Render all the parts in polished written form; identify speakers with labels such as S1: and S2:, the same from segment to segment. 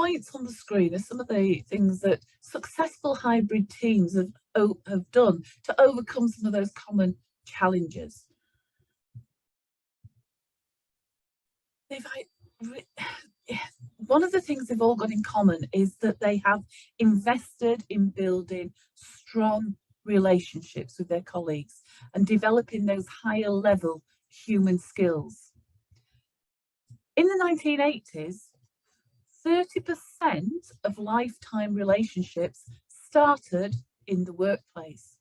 S1: points on the screen are some of the things that successful hybrid teams have done to overcome some of those common challenges. One of the things they've all got in common is that they have invested in building strong relationships with their colleagues and developing those higher level human skills. In the 1980s, 30% of lifetime relationships started in the workplace.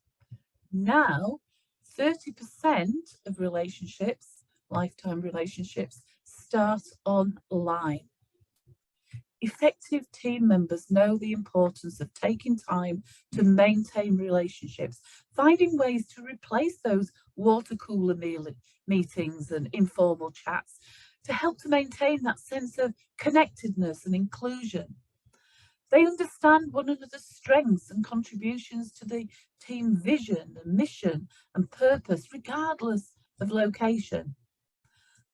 S1: Now, 30% of lifetime relationships, start online. Effective team members know the importance of taking time to maintain relationships, finding ways to replace those water cooler meetings and informal chats to help to maintain that sense of connectedness and inclusion. They understand one another's strengths and contributions to the team vision and mission and purpose, regardless of location.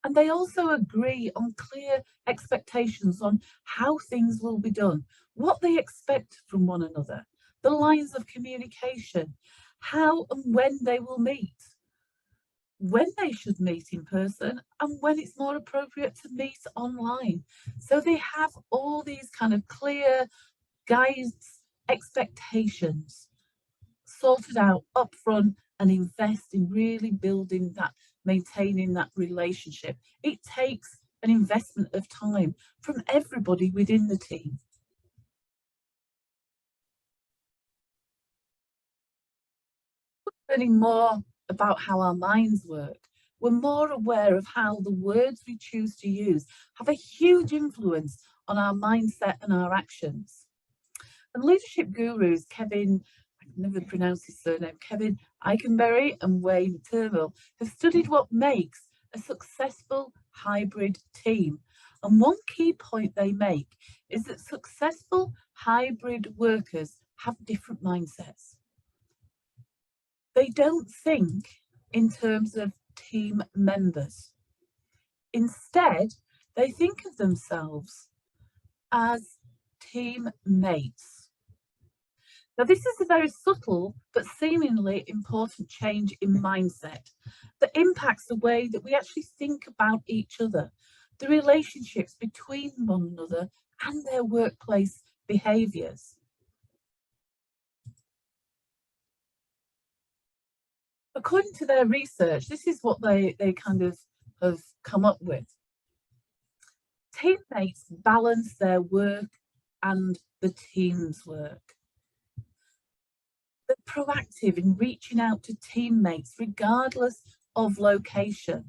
S1: And they also agree on clear expectations on how things will be done, what they expect from one another, the lines of communication, how and when they will meet, when they should meet in person, and when it's more appropriate to meet online. So they have all these kind of clear guides, expectations sorted out up front, and invest in really building that, maintaining that relationship. It takes an investment of time from everybody within the team. Learning more about how our minds work, we're more aware of how the words we choose to use have a huge influence on our mindset and our actions. And leadership gurus Kevin, I can never pronounce his surname, Kevin Eikenberry and Wayne Turmel have studied what makes a successful hybrid team. And one key point they make is that successful hybrid workers have different mindsets. They don't think in terms of team members. Instead, they think of themselves as teammates. Now, this is a very subtle but seemingly important change in mindset that impacts the way that we actually think about each other, the relationships between one another and their workplace behaviours. According to their research, this is what they kind of have come up with. Teammates balance their work and the team's work. They're proactive in reaching out to teammates regardless of location.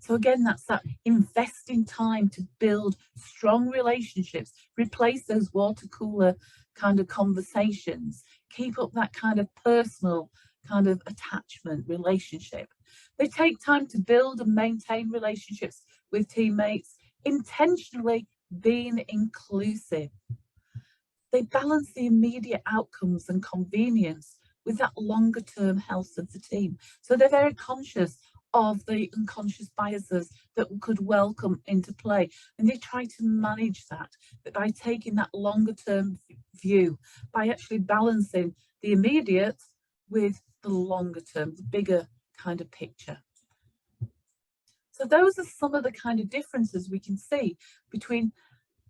S1: So again, that's that investing time to build strong relationships, replace those water cooler kind of conversations, keep up that kind of personal kind of attachment relationship. They take time to build and maintain relationships with teammates, intentionally being inclusive. They balance the immediate outcomes and convenience with that longer term health of the team. So they're very conscious of the unconscious biases that could well come into play. And they try to manage that by taking that longer term view, by actually balancing the immediate with the longer term, the bigger kind of picture. So those are some of the kind of differences we can see between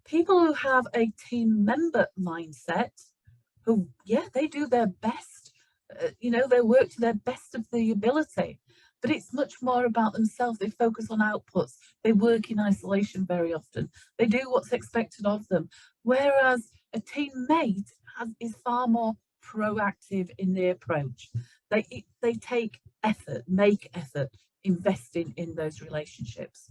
S1: people who have a team member mindset, who, yeah, they do their best, they work to their best of the ability, but it's much more about themselves. They focus on outputs. They work in isolation very often. They do what's expected of them. Whereas a teammate is far more proactive in their approach. They take effort, make effort, investing in those relationships.